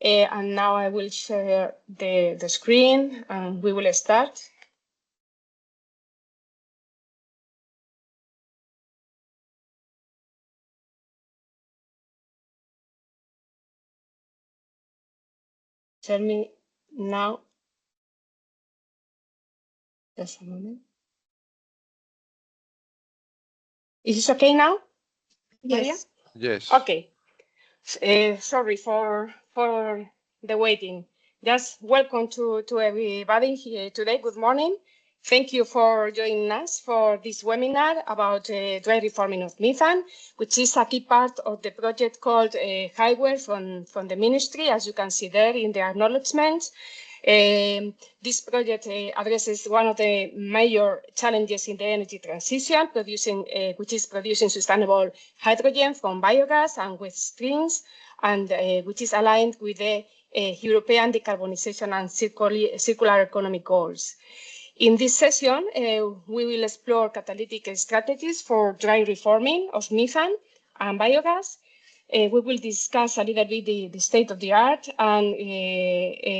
And now I will share the screen and we will start. Tell me now. Just a moment. Is this okay now? Yes. Maria? Yes. Okay. Sorry for the waiting. Just welcome to everybody here today. Good morning. Thank you for joining us for this webinar about dry reforming of methane, which is a key part of the project called HYWARE from the ministry, as you can see there in the acknowledgements. This project addresses one of the major challenges in the energy transition, which is producing sustainable hydrogen from biogas and waste streams, and which is aligned with the European decarbonization and circular economy goals. In this session, we will explore catalytic strategies for dry reforming of methane and biogas. We will discuss a little bit the state of the art, and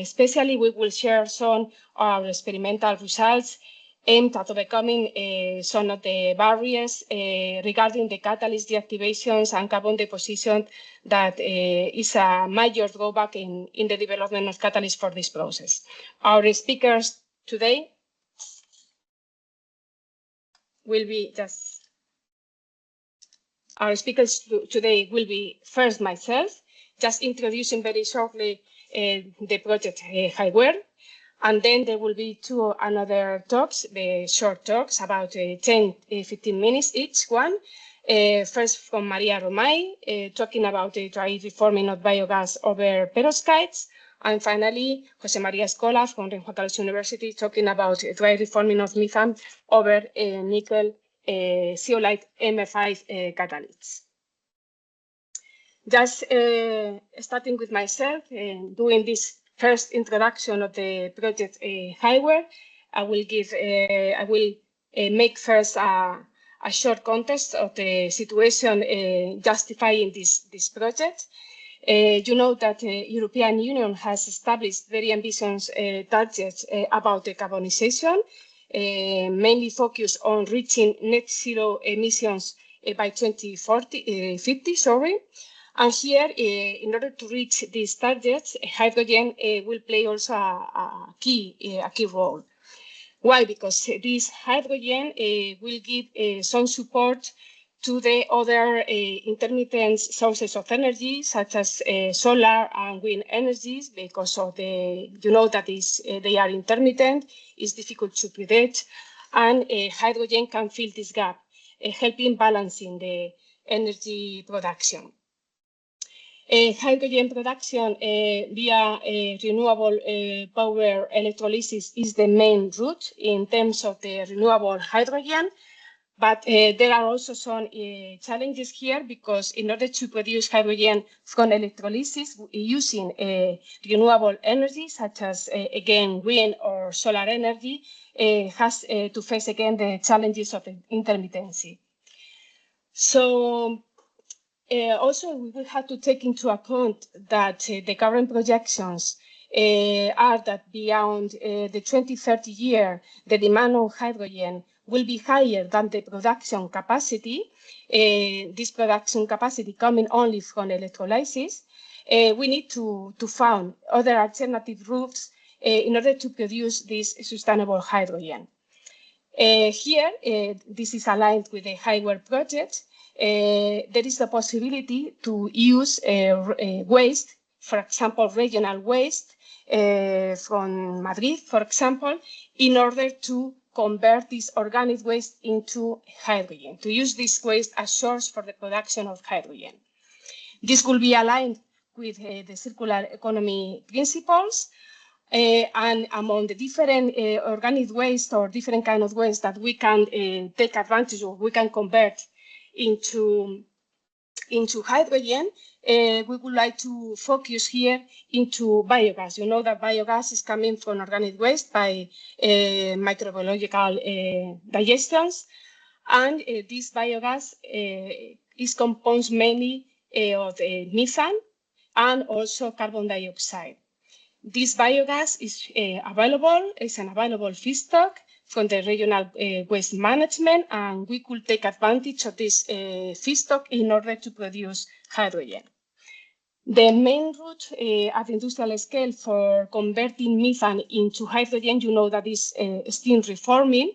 especially we will share some of our experimental results aimed at overcoming some of the barriers regarding the catalyst deactivations and carbon deposition that is a major drawback in the development of catalysts for this process. Our speakers today will be Our speakers today will be first myself, just introducing very shortly the project HYWARE, and then there will be two another talks, the short talks, about 10-15 minutes each one. First from Maria Romay, talking about the dry reforming of biogas over perovskites, and finally Jose Maria Escola from Rey Juan Carlos University, talking about dry reforming of methane over nickel zeolite M5 catalysts. Just starting with myself and doing this first introduction of the project HYWARE, I will make first a short context of the situation justifying this project. You know that the European Union has established very ambitious targets about decarbonization, mainly focused on reaching net zero emissions by 2050, And here, in order to reach these targets, hydrogen will play also a key role. Why? Because this hydrogen will give some support to the other intermittent sources of energy, such as solar and wind energies, because of you know that they are intermittent, it's difficult to predict, and hydrogen can fill this gap, helping balancing the energy production. Hydrogen production via renewable power electrolysis is the main route in terms of the renewable hydrogen. But there are also some challenges here, because in order to produce hydrogen from electrolysis using renewable energy, such as, again, wind or solar energy, has to face, again, the challenges of intermittency. So also, we will have to take into account that the current projections are that beyond the 2030 year, the demand of hydrogen will be higher than the production capacity, this production capacity coming only from electrolysis. We need to find other alternative routes in order to produce this sustainable hydrogen. Here, this is aligned with the HYWARE project. There is a possibility to use waste, for example, regional waste from Madrid, for example, in order to convert this organic waste into hydrogen, to use this waste as source for the production of hydrogen. This will be aligned with the circular economy principles, and among the different organic waste or different kind of waste that we can take advantage of, we can convert into hydrogen, we would like to focus here into biogas. You know that biogas is coming from organic waste by microbiological digestions, and this biogas is composed mainly of methane, and also carbon dioxide. This biogas is available, is an available feedstock from the regional waste management, and we could take advantage of this feedstock in order to produce hydrogen. The main route at industrial scale for converting methane into hydrogen, you know, that is steam reforming.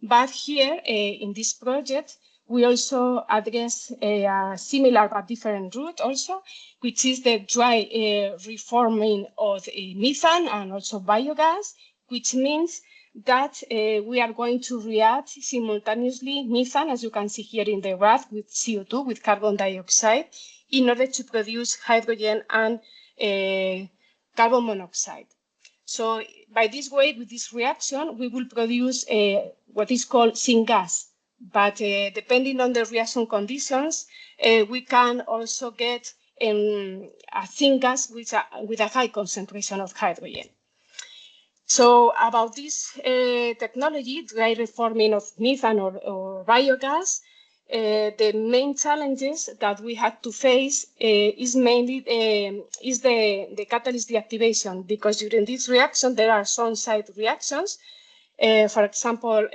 But here in this project, we also address a similar but different route also, which is the dry reforming of methane and also biogas, which means that we are going to react simultaneously methane, as you can see here in the graph, with CO2, with carbon dioxide, in order to produce hydrogen and carbon monoxide. So by this way, with this reaction, we will produce what is called syngas. But depending on the reaction conditions, we can also get a syngas with a high concentration of hydrogen. So about this technology, dry reforming of methane or biogas, the main challenges that we had to face is mainly the catalyst deactivation, because during this reaction there are some side reactions. For example,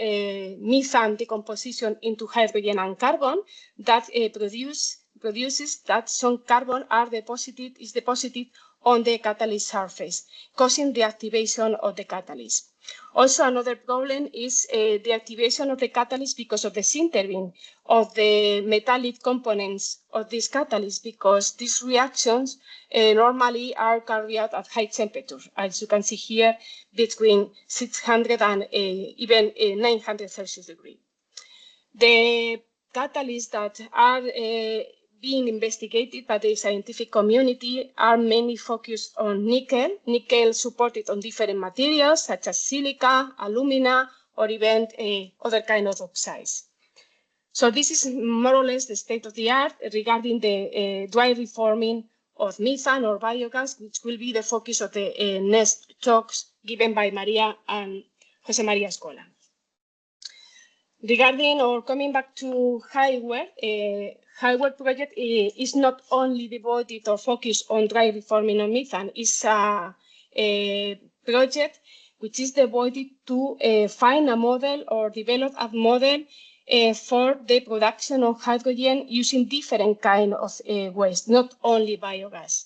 methane decomposition into hydrogen and carbon that produces that some carbon is deposited on the catalyst surface, causing the activation of the catalyst. Also, another problem is the activation of the catalyst because of the sintering of the metallic components of this catalyst, because these reactions normally are carried out at high temperature, as you can see here, between 600 and even 900 Celsius degree. The catalysts that are being investigated by the scientific community are mainly focused on nickel supported on different materials such as silica, alumina, or even other kind of oxides. So this is more or less the state of the art regarding the dry reforming of methane or biogas, which will be the focus of the next talks given by Maria and Jose Maria Escola. Regarding or coming back to HYWARE, HYWARE project is not only devoted or focused on dry reforming of methane. It's a project which is devoted to find a model or develop a model for the production of hydrogen using different kind of waste, not only biogas.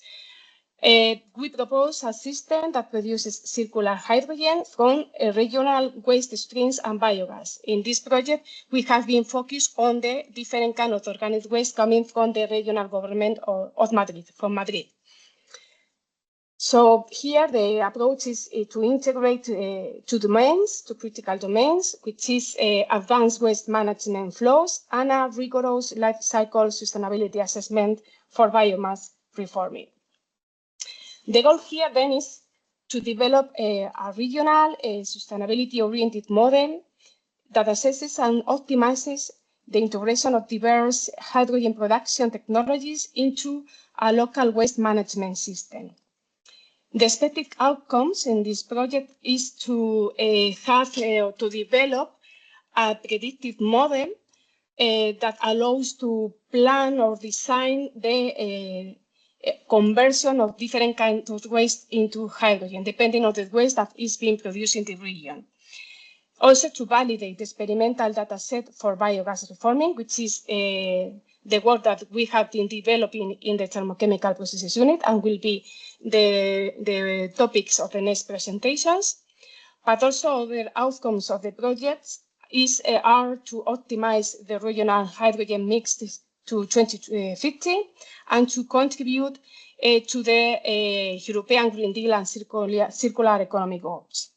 We propose a system that produces circular hydrogen from regional waste streams and biogas. In this project, we have been focused on the different kind of organic waste coming from the regional government of Madrid, from Madrid. So here the approach is to integrate two domains, two critical domains, which is advanced waste management flows and a rigorous life cycle sustainability assessment for biomass reforming. The goal here then is to develop a regional, sustainability-oriented model that assesses and optimizes the integration of diverse hydrogen production technologies into a local waste management system. The expected outcomes in this project is to to develop a predictive model that allows to plan or design the conversion of different kinds of waste into hydrogen, depending on the waste that is being produced in the region. Also to validate the experimental data set for biogas reforming, which is the work that we have been developing in the thermochemical processes unit and will be the topics of the next presentations. But also other outcomes of the projects are to optimize the regional hydrogen mix to 2050 and to contribute to the European Green Deal and circular economy goals.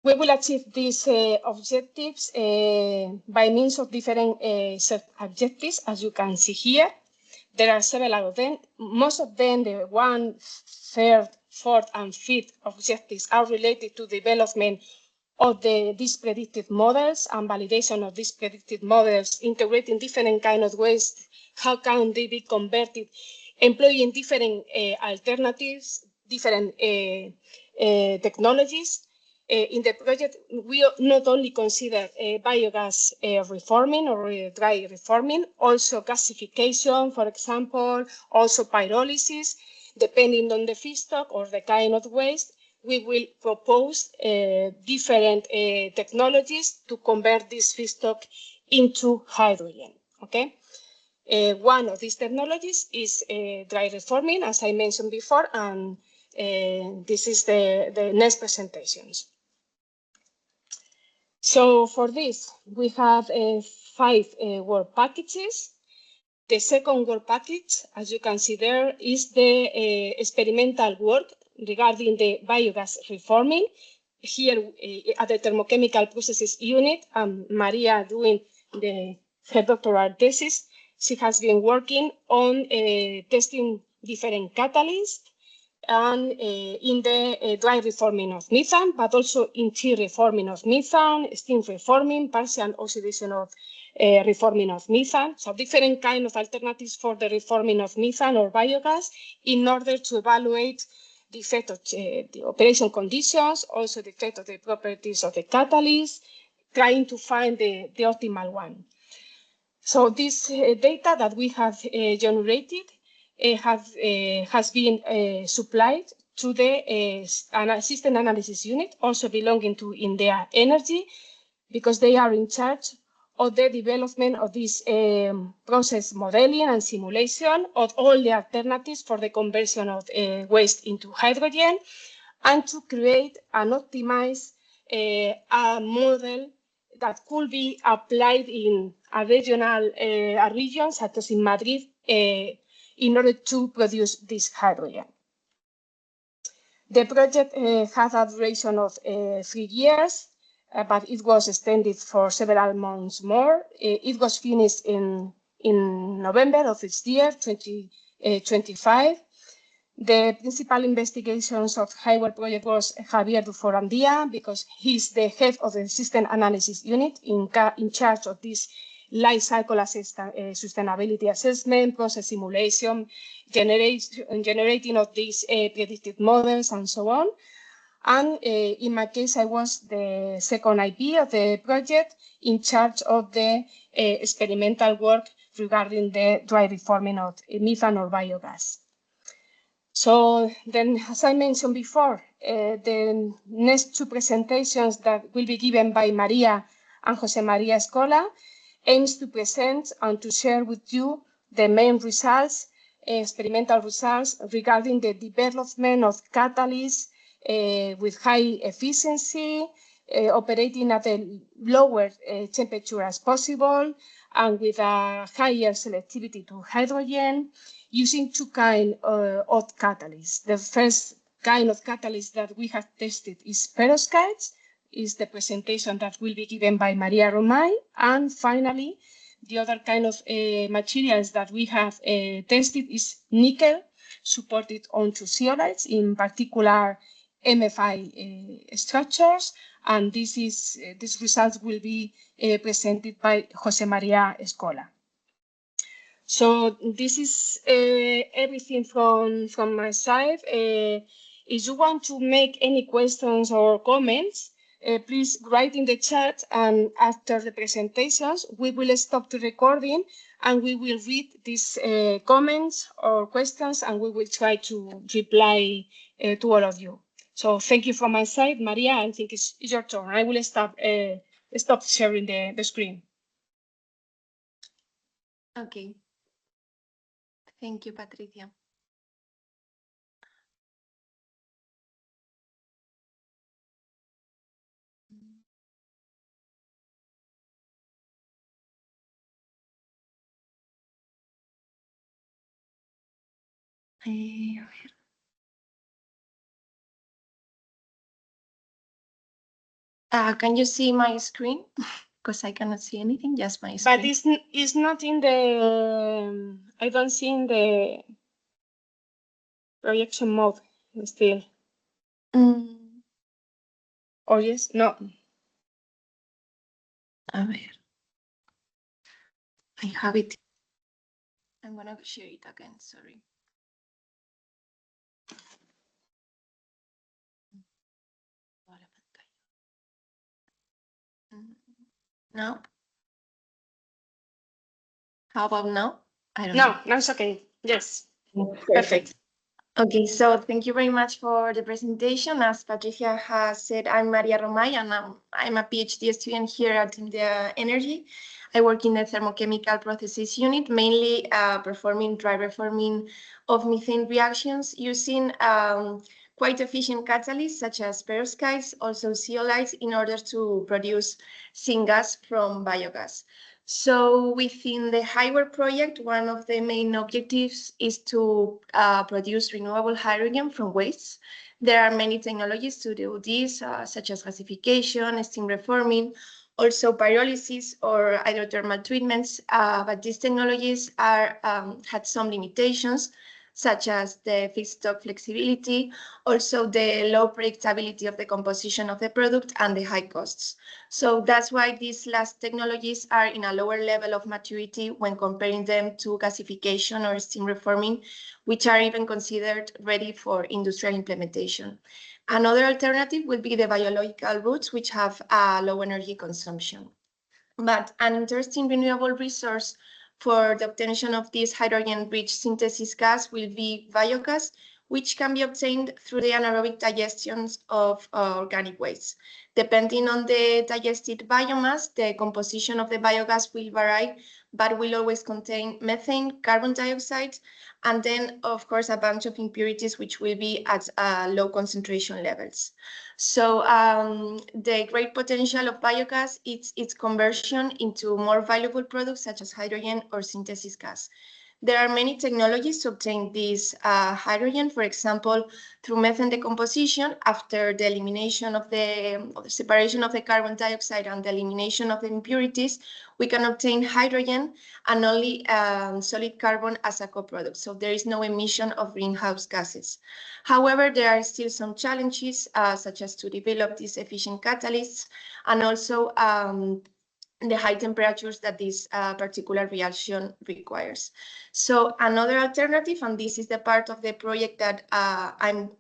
We will achieve these objectives by means of different sub-objectives, as you can see here. There are several of them. Most of them, the 1, 3rd, 4th, and 5th objectives are related to development of these predictive models and validation of these predictive models, integrating different kind of waste. How can they be converted, employing different alternatives, different technologies, In the project, we not only consider biogas reforming or dry reforming, also gasification, for example, also pyrolysis. Depending on the feedstock or the kind of waste, we will propose different technologies to convert this feedstock into hydrogen, okay? One of these technologies is dry reforming, as I mentioned before, and this is the next presentations. So for this, we have 5 work packages. The second work package, as you can see there, is the experimental work regarding the biogas reforming. Here at the Thermochemical Processes Unit, Maria doing her doctoral thesis. She has been working on testing different catalysts and in the dry reforming of methane, but also in tea reforming of methane, steam reforming, partial oxidation of reforming of methane. So different kind of alternatives for the reforming of methane or biogas in order to evaluate the effect of the operation conditions, also the effect of the properties of the catalyst, trying to find the optimal one. So this data that we have generated has been supplied to the system analysis unit, also belonging to India Energy, because they are in charge of the development of this process modeling and simulation of all the alternatives for the conversion of waste into hydrogen, and to create and optimize a model that could be applied in a region such as in Madrid in order to produce this hydrogen. The project had a duration of 3 years, but it was extended for several months more. It was finished in November of this year, 2025. The principal investigations of HYWARE project was Javier Duforandia, because he's the head of the system analysis unit in charge of this life cycle sustainability assessment, process simulation, generating of these predictive models, and so on. And in my case, I was the second IP of the project in charge of the experimental work regarding the dry reforming of methane or biogas. So then, as I mentioned before, the next 2 presentations that will be given by Maria and Jose Maria Escola aims to present and to share with you the main results, experimental results regarding the development of catalysts with high efficiency, operating at a lower temperature as possible, and with a higher selectivity to hydrogen, using 2 kinds of catalysts. The first kind of catalyst that we have tested is perovskites, is the presentation that will be given by Maria Romay. And finally, the other kind of materials that we have tested is nickel, supported onto zeolites, in particular MFI structures, and these results will be presented by Jose Maria Escola. So this is everything from my side. If you want to make any questions or comments, please write in the chat, and after the presentations, we will stop the recording and we will read these comments or questions, and we will try to reply to all of you. So thank you from my side. Maria, I think it's your turn. I will stop sharing the screen. Okay. Thank you, Patricia. A ver. Can you see my screen? Because I cannot see anything, just my screen. But it's not in the, I don't see in the projection mode still. Or yes, no. A ver. I have it. I'm gonna share it again, sorry. No? How about now? I don't know. No, it's okay. Yes. Perfect. Okay, so thank you very much for the presentation. As Patricia has said, I'm Maria Romay, and I'm a PhD student here at the Energy. I work in the thermochemical processes unit, mainly performing dry reforming of methane reactions using quite efficient catalysts such as perovskites, also zeolites, in order to produce syngas from biogas. So within the HYWARE project, one of the main objectives is to produce renewable hydrogen from waste. There are many technologies to do this, such as gasification, steam reforming, also pyrolysis or hydrothermal treatments, but these technologies had some limitations, such as the feedstock flexibility, also the low predictability of the composition of the product, and the high costs. So that's why these last technologies are in a lower level of maturity when comparing them to gasification or steam reforming, which are even considered ready for industrial implementation. Another alternative would be the biological routes, which have a low energy consumption. But an interesting renewable resource for the obtention of this hydrogen-rich synthesis gas will be biogas, which can be obtained through the anaerobic digestion of organic waste. Depending on the digested biomass, the composition of the biogas will vary, but will always contain methane, carbon dioxide, and then, of course, a bunch of impurities which will be at low concentration levels. So the great potential of biogas is its conversion into more valuable products such as hydrogen or synthesis gas. There are many technologies to obtain this hydrogen, for example, through methane decomposition. After the elimination of the separation of the carbon dioxide and the elimination of the impurities, we can obtain hydrogen and only solid carbon as a co-product. So there is no emission of greenhouse gases. However, there are still some challenges, such as to develop these efficient catalysts and also the high temperatures that this particular reaction requires. So another alternative, and this is the part of the project that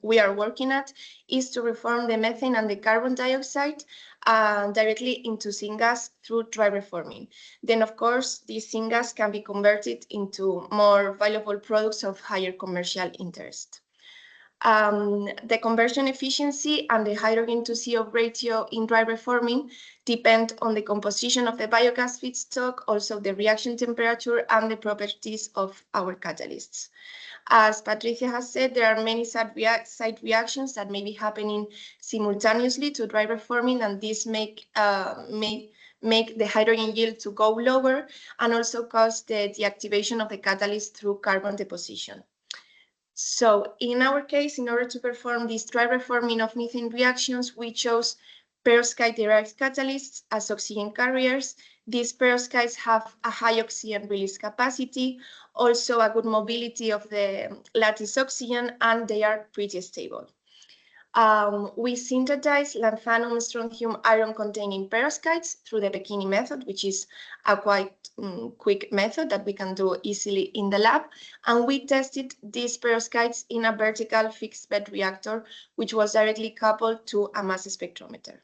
we are working at, is to reform the methane and the carbon dioxide directly into syngas through dry reforming. Then, of course, this syngas can be converted into more valuable products of higher commercial interest. The conversion efficiency and the hydrogen to CO ratio in dry reforming depend on the composition of the biogas feedstock, also the reaction temperature and the properties of our catalysts. As Patricia has said, there are many side reactions that may be happening simultaneously to dry reforming, and this make the hydrogen yield to go lower and also cause the deactivation of the catalyst through carbon deposition. So in our case, in order to perform this dry reforming of methane reactions, we chose perovskite-derived catalysts as oxygen carriers. These perovskites have a high oxygen release capacity, also a good mobility of the lattice oxygen, and they are pretty stable. We synthesize lanthanum strontium iron-containing perovskites through the Bikini method, which is a quite quick method that we can do easily in the lab. And we tested these perovskites in a vertical fixed bed reactor, which was directly coupled to a mass spectrometer.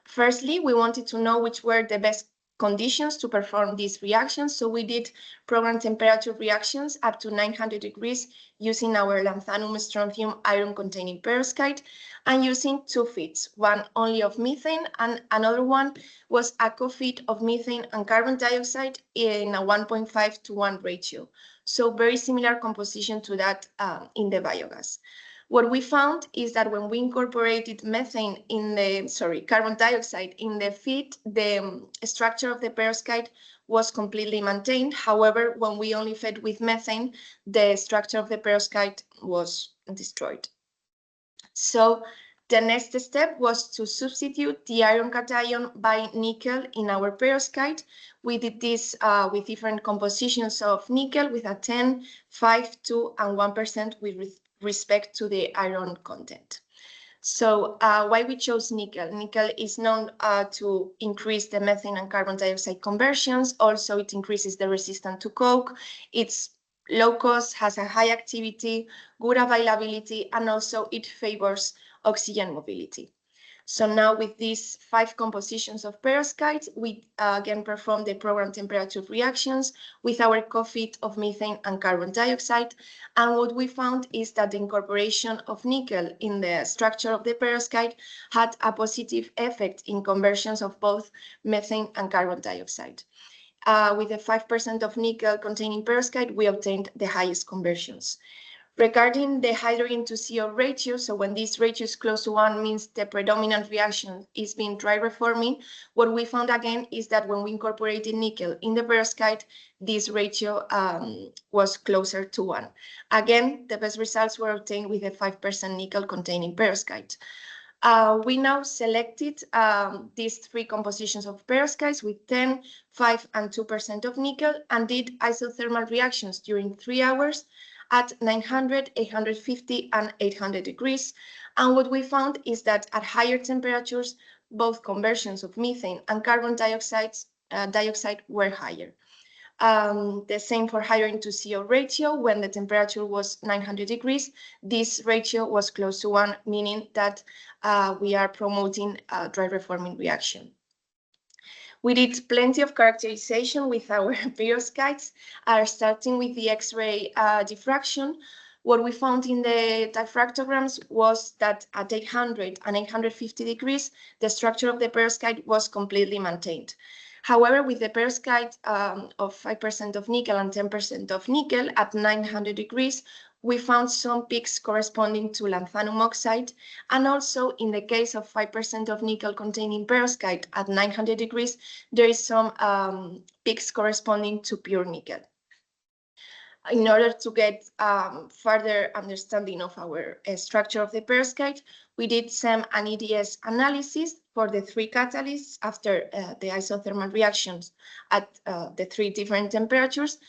Firstly, we wanted to know which were the best conditions to perform these reactions. So we did program temperature reactions up to 900 degrees using our lanthanum strontium iron-containing perovskite and using two feeds, one only of methane and another one was a co-feed of methane and carbon dioxide in a 1.5 to 1 ratio. So very similar composition to that in the biogas. What we found is that when we incorporated carbon dioxide in the feed, the structure of the perovskite was completely maintained. However, when we only fed with methane, the structure of the perovskite was destroyed. So the next step was to substitute the iron cation by nickel in our perovskite. We did this with different compositions of nickel with a 10, 5, 2, and 1% with respect to the iron content. So why we chose nickel? Nickel is known to increase the methane and carbon dioxide conversions. Also, it increases the resistance to coke. It's low cost, has a high activity, good availability, and also it favors oxygen mobility. So now with these 5 compositions of perovskites, we again perform the program temperature reactions with our co-feed of methane and carbon dioxide. And what we found is that the incorporation of nickel in the structure of the perovskite had a positive effect in conversions of both methane and carbon dioxide. With the 5% of nickel containing perovskite, we obtained the highest conversions. Regarding the hydrogen to CO ratio, so when this ratio is close to 1 means the predominant reaction is being dry reforming, what we found again is that when we incorporated nickel in the perovskite, this ratio was closer to 1. Again, the best results were obtained with the 5% nickel containing perovskite. We now selected these 3 compositions of perovskites with 10, 5, and 2% of nickel and did isothermal reactions during 3 hours at 900, 850, and 800 degrees. And what we found is that at higher temperatures, both conversions of methane and carbon dioxide were higher. The same for hydrogen to CO ratio. When the temperature was 900 degrees, this ratio was close to 1, meaning that we are promoting a dry reforming reaction. We did plenty of characterization with our perovskites, starting with the X-ray diffraction. What we found in the diffractograms was that at 800 and 850 degrees, the structure of the perovskite was completely maintained. However, with the perovskite of 5% of nickel and 10% of nickel at 900 degrees, we found some peaks corresponding to lanthanum oxide, and also in the case of 5% of nickel containing perovskite at 900 degrees, there is some peaks corresponding to pure nickel. In order to get further understanding of our structure of the perovskite, we did SEM and EDS analysis for the 3 catalysts after the isothermal reactions at the 3 different temperatures.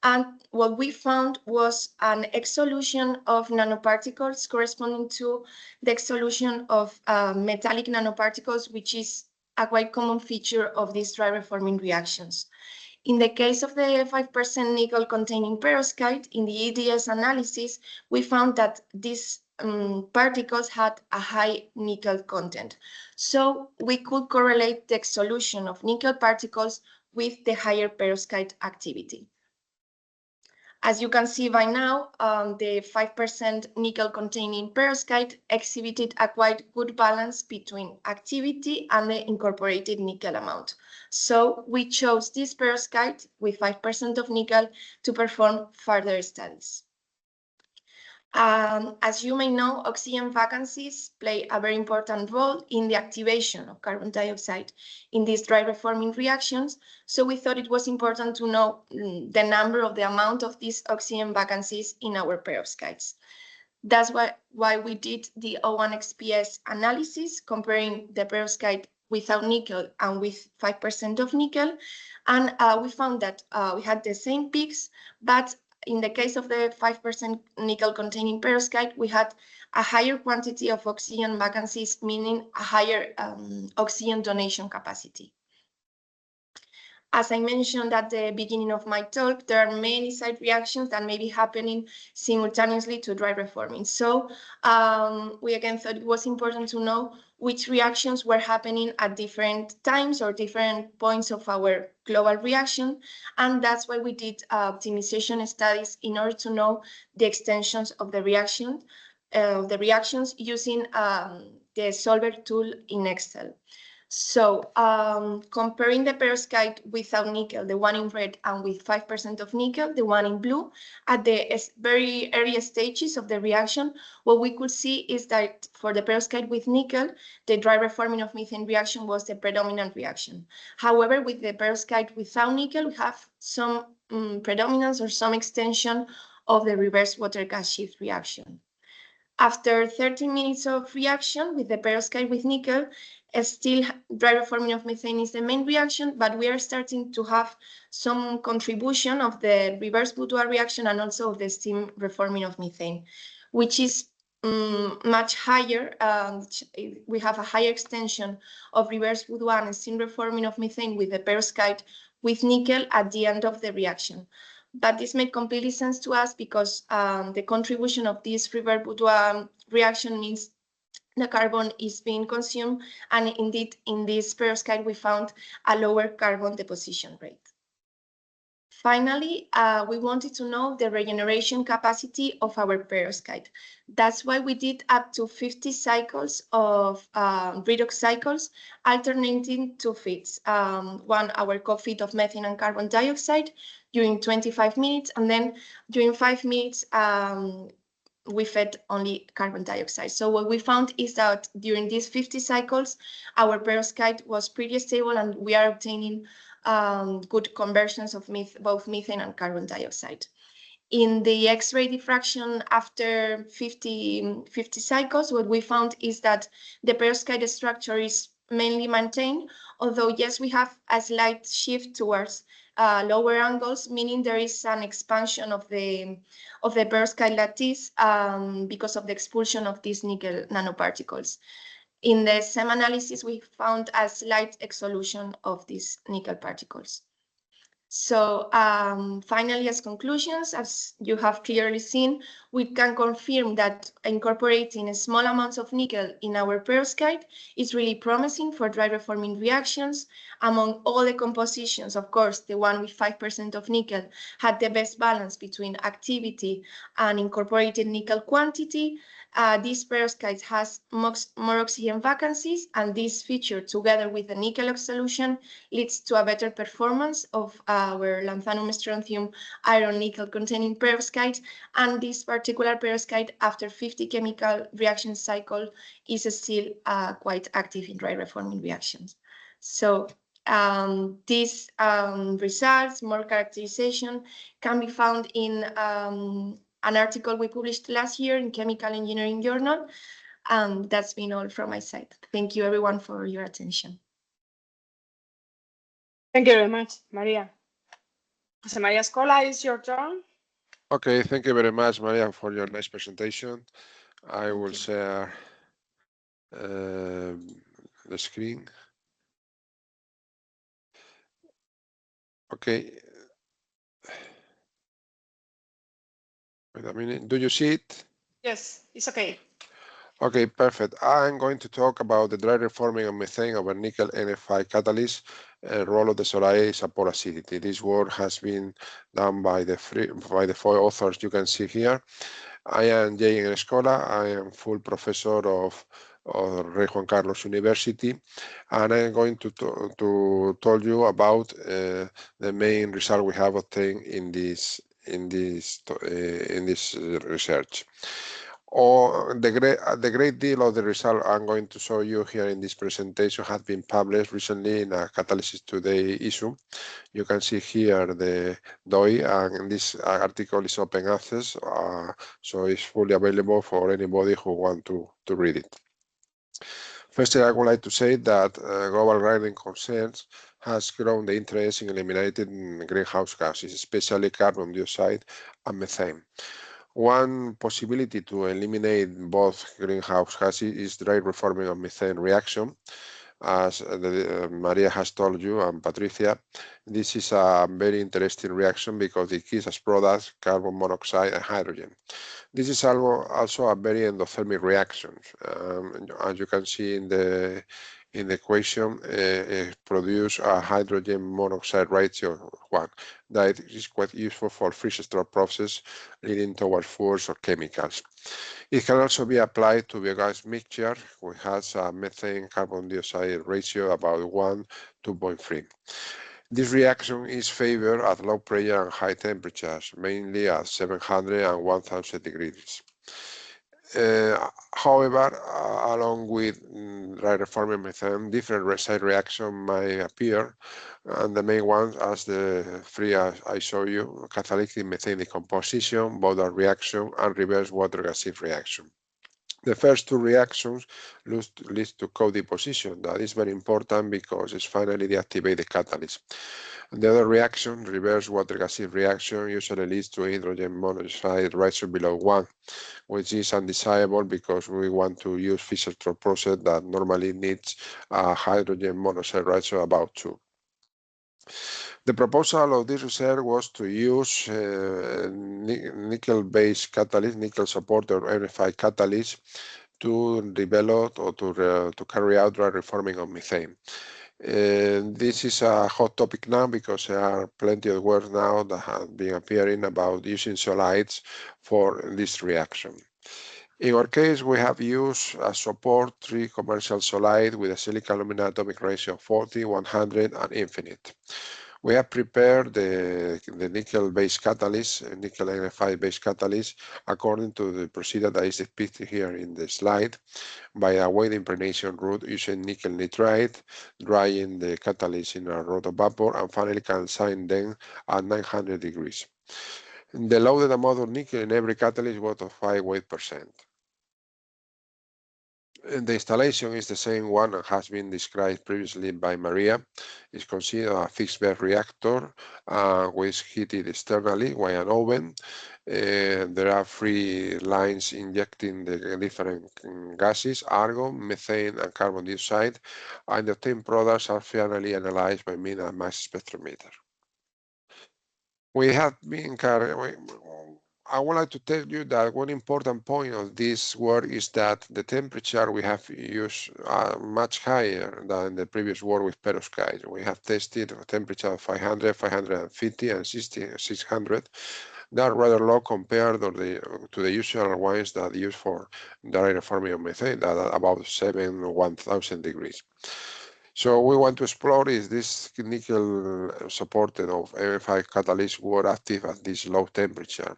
And what we found was an exsolution of nanoparticles corresponding to the exsolution of metallic nanoparticles, which is a quite common feature of these dry reforming reactions. In the case of the 5% nickel containing perovskite, in the EDS analysis, we found that these particles had a high nickel content. So we could correlate the exsolution of nickel particles with the higher perovskite activity. As you can see by now, the 5% nickel-containing perovskite exhibited a quite good balance between activity and the incorporated nickel amount. So we chose this perovskite with 5% of nickel to perform further studies. As you may know, oxygen vacancies play a very important role in the activation of carbon dioxide in these dry reforming reactions. So we thought it was important to know the number of the amount of these oxygen vacancies in our perovskites. That's why we did the O1XPS analysis, comparing the perovskite without nickel and with 5% of nickel. And we found that we had the same peaks, but in the case of the 5% nickel-containing perovskite, we had a higher quantity of oxygen vacancies, meaning a higher oxygen donation capacity. As I mentioned at the beginning of my talk, there are many side reactions that may be happening simultaneously to dry reforming. So we again thought it was important to know which reactions were happening at different times or different points of our global reaction. And that's why we did optimization studies in order to know the extensions of the reactions using the solver tool in Excel. So comparing the perovskite without nickel, the one in red, and with 5% of nickel, the one in blue, at the very early stages of the reaction, what we could see is that for the perovskite with nickel, the dry reforming of methane reaction was the predominant reaction. However, with the perovskite without nickel, we have some predominance or some extension of the reverse water gas shift reaction. After 30 minutes of reaction with the perovskite with nickel, still dry reforming of methane is the main reaction, but we are starting to have some contribution of the reverse boudoir reaction and also of the steam reforming of methane, which is much higher. We have a higher extension of reverse boudoir and steam reforming of methane with the perovskite with nickel at the end of the reaction. But this made completely sense to us because the contribution of this reverse boudoir reaction means the carbon is being consumed, and indeed in this perovskite we found a lower carbon deposition rate. Finally, we wanted to know the regeneration capacity of our perovskite. That's why we did up to 50 cycles of redox cycles, alternating two feeds. 1 hour co-feed of methane and carbon dioxide during 25 minutes, and then during 5 minutes, we fed only carbon dioxide. So what we found is that during these 50 cycles, our perovskite was pretty stable, and we are obtaining good conversions of both methane and carbon dioxide. In the X-ray diffraction after 50 cycles, what we found is that the perovskite structure is mainly maintained, although yes, we have a slight shift towards lower angles, meaning there is an expansion of the perovskite lattice because of the expulsion of these nickel nanoparticles. In the SEM analysis, we found a slight exsolution of these nickel particles. So finally, as conclusions, as you have clearly seen, we can confirm that incorporating small amounts of nickel in our perovskite is really promising for dry reforming reactions. Among all the compositions, of course, the one with 5% of nickel had the best balance between activity and incorporated nickel quantity. This perovskite has more oxygen vacancies, and this feature, together with the nickel solution, leads to a better performance of our lanthanum strontium iron nickel containing perovskite. And this particular perovskite, after 50 chemical reaction cycle, is still quite active in dry reforming reactions. So these results, more characterization, can be found in an article we published last year in Chemical Engineering Journal. That's been all from my side. Thank you everyone for your attention. Thank you very much, Maria. José María Escola, is your turn. Okay, thank you very much, Maria, for your nice presentation. I will share the screen. Okay. Wait a minute. Do you see it? Yes, it's okay. Okay, perfect. I'm going to talk about the dry reforming of methane over nickel NF5 catalyst and role of the Zeolites and pore acidity. This work has been done by the 4 authors you can see here. I am Jay Escola. I am full professor of Rey Juan Carlos University, and I am going to tell you about the main result we have obtained in this research. The great deal of the result I'm going to show you here in this presentation has been published recently in a Catalysis Today issue. You can see here the DOI, and this article is open access, so it's fully available for anybody who wants to read it. Firstly, I would like to say that global warming concerns has grown the interest in eliminating greenhouse gases, especially carbon dioxide and methane. One possibility to eliminate both greenhouse gases is dry reforming of methane reaction. As Maria has told you and Patricia, this is a very interesting reaction because it gives as products carbon monoxide and hydrogen. This is also a very endothermic reaction. As you can see in the equation, produce a hydrogen monoxide ratio of 1 that is quite useful for freeze-stroke process leading towards fuels or chemicals. It can also be applied to biogas mixture, which has a methane carbon dioxide ratio about 2.3. This reaction is favored at low pressure and high temperatures, mainly at 700 and 1000 degrees. However, along with dry reforming methane, different side reactions may appear, and the main ones, as the 3 I show you: catalytic methane decomposition, Boudard reaction, and reverse water gases reaction. The first 2 reactions lead to co-deposition. That is very important because it's finally deactivate the catalyst. The other reaction, reverse water gases reaction, usually leads to hydrogen monoxide ratio below 1, which is undesirable because we want to use Fischer-Tropsch process that normally needs a hydrogen monoxide ratio about 2. The proposal of this research was to use nickel-based catalyst, nickel supporter NF5 catalyst, to develop or to carry out dry reforming of methane. This is a hot topic now because there are plenty of words now that have been appearing about using zeolites for this reaction. In our case, we have used as support 3 commercial zeolites with a silica alumina atomic ratio of 40, 100, and infinite. We have prepared the nickel-based catalyst, nickel NF5-based catalyst, according to the procedure that is depicted here in the slide, by a wet impregnation route using nickel nitride, drying the catalyst in a rod of vapor, and finally calcining them at 900 degrees. The loaded amount of nickel in every catalyst was of 5 weight%. The installation is the same one and has been described previously by Maria. It's considered a fixed bed reactor which is heated externally by an oven. There are 3 lines injecting the different gases, argon, methane, and carbon dioxide, and the obtained products are finally analyzed by means of mass spectrometer. We have been I would like to tell you that one important point of this work is that the temperature we have used are much higher than the previous work with perovskites. We have tested a temperature of 500, 550, and 600. They are rather low compared to the usual ones that used for dry reforming of methane, that are about 7 or 1000 degrees. So we want to explore is this nickel supported of NF5 catalysts were active at this low temperature.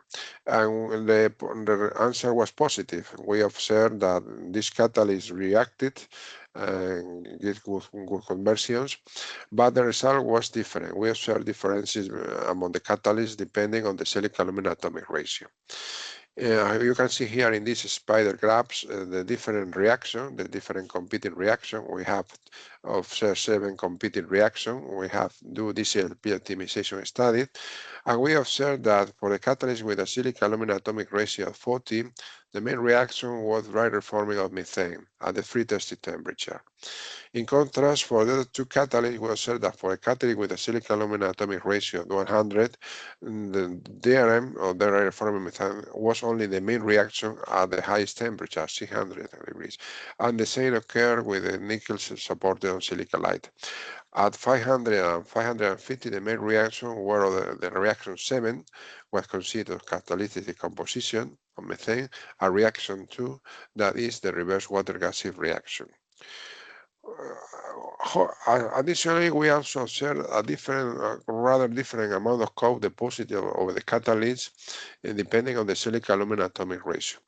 And the answer was positive. We observed that this catalyst reacted and get good conversions, but the result was different. We observed differences among the catalysts depending on the silica alumina atomic ratio. You can see here in these spider graphs the different reaction, the different competing reaction. We have observed 7 competing reaction. We have do DCLP optimization study, and we observed that for the catalyst with a silica alumina atomic ratio of 40, the main reaction was dry reforming of methane at the free tested temperature. In contrast, for the other 2 catalysts, we observed that for a catalyst with a silica alumina atomic ratio of 100, the DRM, or dry reforming methane, was only the main reaction at the highest temperature, 600 degrees. And the same occurred with the nickel supported on silica light. At 500 and 550, the main reaction were the reaction 7 was considered catalytic decomposition of methane, a reaction 2 that is the reverse water gases reaction. Additionally, we also observed a rather different amount of coke deposited over the catalyst depending on the silica alumina atomic ratio.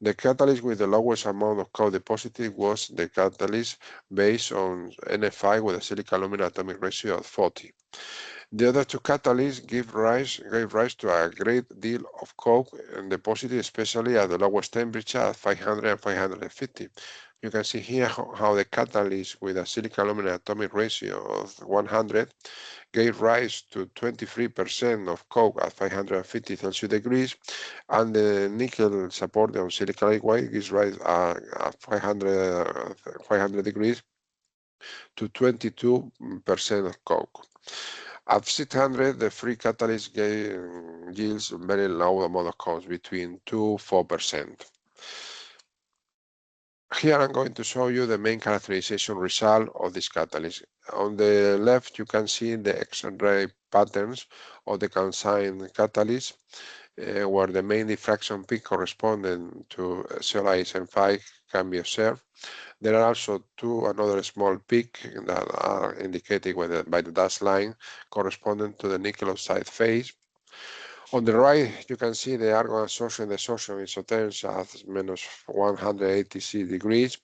The catalyst with the lowest amount of coke deposited was the catalyst based on NF5 with a silica alumina atomic ratio of 40. The other 2 catalysts gave rise to a great deal of coke deposited, especially at the lowest temperature at 500 and 550. You can see here how the catalyst with a silica alumina atomic ratio of 100 gave rise to 23% of coke at 550 Celsius degrees, and the nickel supported on silica light gives rise at 500 degrees to 22% of coke. At 600, the free catalyst yields very low amount of coke, between 2–4%. Here I'm going to show you the main characterization result of this catalyst. On the left, you can see the X-ray patterns of the calcined catalyst, where the main diffraction peak corresponding to zeolites N5 can be observed. There are also another small peak that are indicated by the dashed line corresponding to the nickel oxide phase. On the right, you can see the argon absorption and desorption isotherms at minus 180 degrees.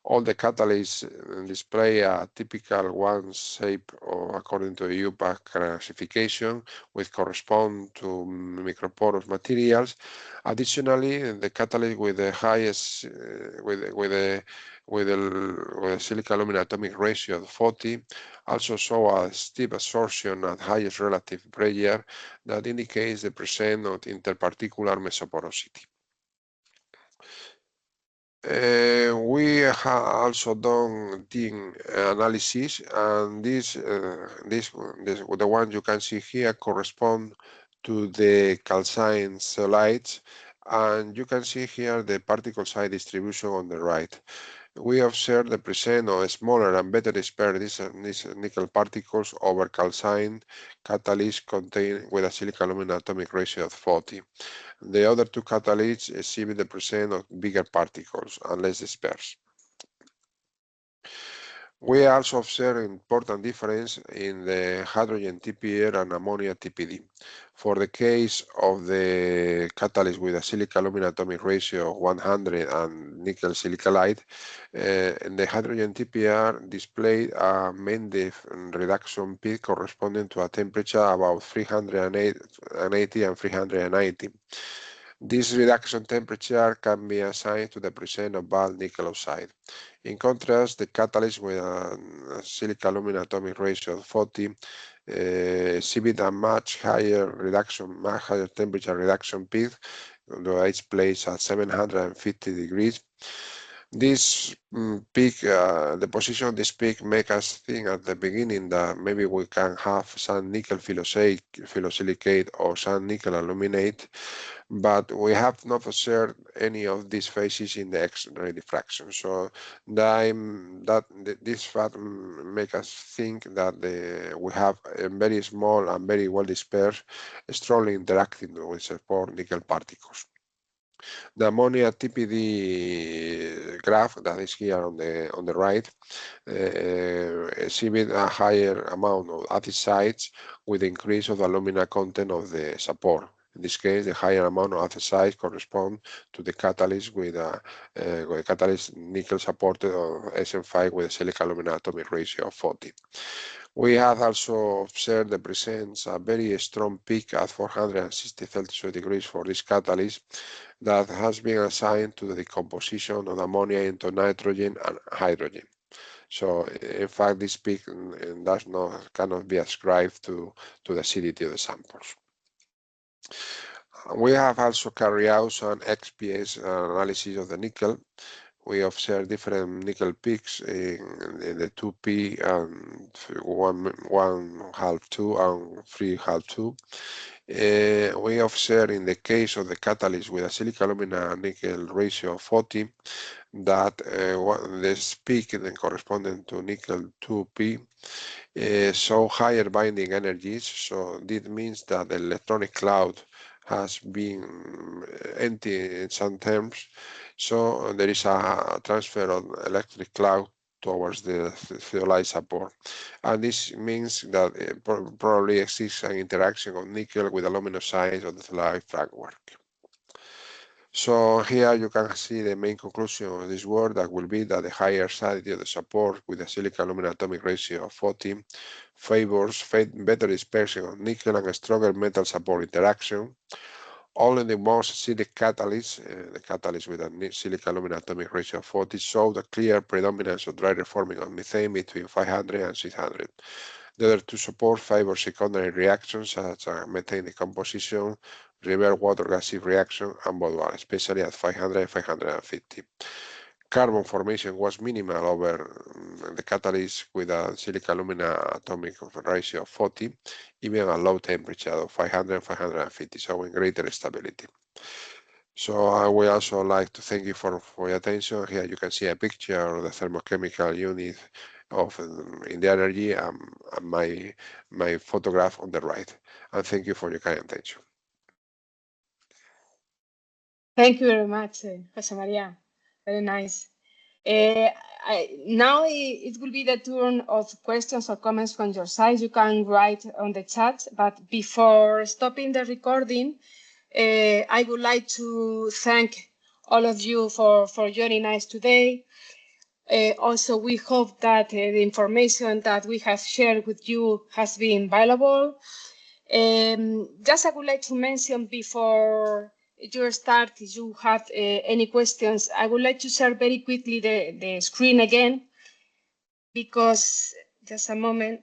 All the catalysts display a typical one shape or according to the UPAC classification, which correspond to microporous materials. Additionally, the catalyst with the highest with the silica alumina atomic ratio of 40 also show a steep absorption at highest relative pressure that indicates the presence of interparticular mesoporosity. We have also done DIN analysis, and the one you can see here correspond to the calcined zeolites, And you can see here the particle size distribution on the right. We observe the presence of smaller and better dispersed these nickel particles over calcined catalysts contained with a silica aluminum atomic ratio of 40. The other two catalysts exhibit the presence of bigger particles and less dispersed. We also observe important difference in the hydrogen TPR and ammonia TPD. For the case of the catalyst with a silica aluminum atomic ratio of 100 and nickel silicalide, the hydrogen TPR displayed a main reduction peak corresponding to a temperature about 380 and 390. This reduction temperature can be assigned to the presence of bulk nickel oxide. In contrast, the catalyst with a silica aluminum atomic ratio of 40 exhibit a much higher temperature reduction peak, although it's placed at 750 degrees. This peak, the position of this peak make us think at the beginning that maybe we can have some nickel phyllosilicate or some nickel aluminate, but we have not observed any of these phases in the X-ray diffraction. So this fact make us think that we have a very small and very well dispersed, strongly interacting with support nickel particles. The ammonia TPD graph that is here on the right exhibit a higher amount of acid sites with increase of the alumina content of the support. In this case, the higher amount of acid sites correspond to the catalyst with a catalyst nickel supported of SN5 with a silica alumina atomic ratio of 40. We have also observed the presence a very strong peak at 460 Celsius degrees for this catalyst that has been assigned to the decomposition of ammonia into nitrogen and hydrogen. So in fact, this peak cannot be ascribed to the acidity of the samples. We have also carried out some XPS analysis of the nickel. We observe different nickel peaks in the 2P and 1/2 and 3/2. We observe in the case of the catalyst with a silica alumina nickel ratio of 40 that this peak then corresponding to nickel 2P show higher binding energies. So this means that the electronic cloud has been empty in some terms. So there is a transfer of electric cloud towards the zeolite support. And this means that probably exists an interaction of nickel with aluminum sides of the zeolite framework. So here you can see the main conclusion of this work that will be that the higher acidity of the support with a silica aluminum atomic ratio of 40 favors better dispersion of nickel and a stronger metal support interaction. Only the most acidic catalyst, the catalyst with a silica aluminum atomic ratio of 40, showed a clear predominance of dry reforming of methane between 500 and 600. The other two support favor secondary reactions such as methane decomposition, reverse water gaseous reaction, and boudoir, especially at 500 and 550. Carbon formation was minimal over the catalyst with a silica alumina atomic ratio of 40, even at low temperature of 500 and 550, showing greater stability. So I would also like to thank you for your attention. Here you can see a picture of the thermochemical unit of in the energy and my photograph on the right. And thank you for your kind attention. Thank you very much, Jose Maria. Very nice. Now it will be the turn of questions or comments from your side. You can write on the chat, but before stopping the recording, I would like to thank all of you for joining us today. Also, we hope that the information that we have shared with you has been valuable. Just I would like to mention before you start, if you have any questions, I would like to share very quickly the screen again, because just a moment.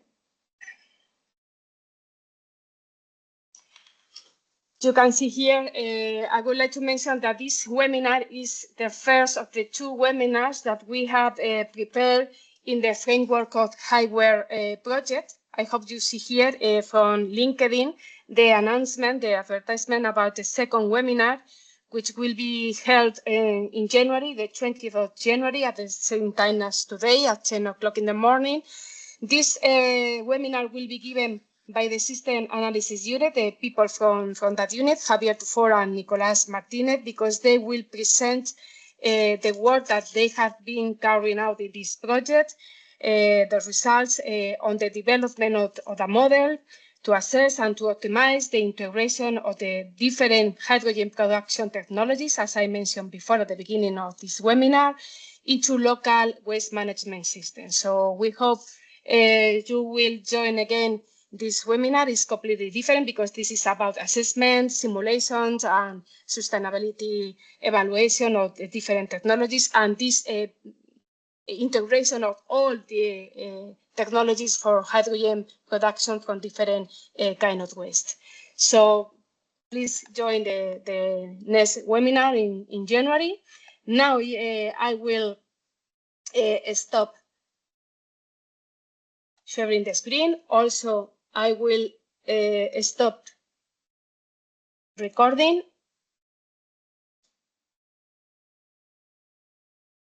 You can see here, I would like to mention that this webinar is the first of the two webinars that we have prepared in the framework of HYWARE project. I hope you see here from LinkedIn the announcement, the advertisement about the second webinar, which will be held in January, the 20th of January, at the same time as today, at 10 o'clock in the morning. This webinar will be given by the System Analysis Unit, the people from that unit, Javier Tufor and Nicolás Martínez, because they will present the work that they have been carrying out in this project, the results on the development of the model to assess and to optimize the integration of the different hydrogen production technologies, as I mentioned before at the beginning of this webinar, into local waste management systems. So we hope you will join again. This webinar is completely different because this is about assessment, simulations, and sustainability evaluation of the different technologies, and this integration of all the technologies for hydrogen production from different kind of waste. So please join the next webinar in January. Now I will stop sharing the screen. Also, I will stop recording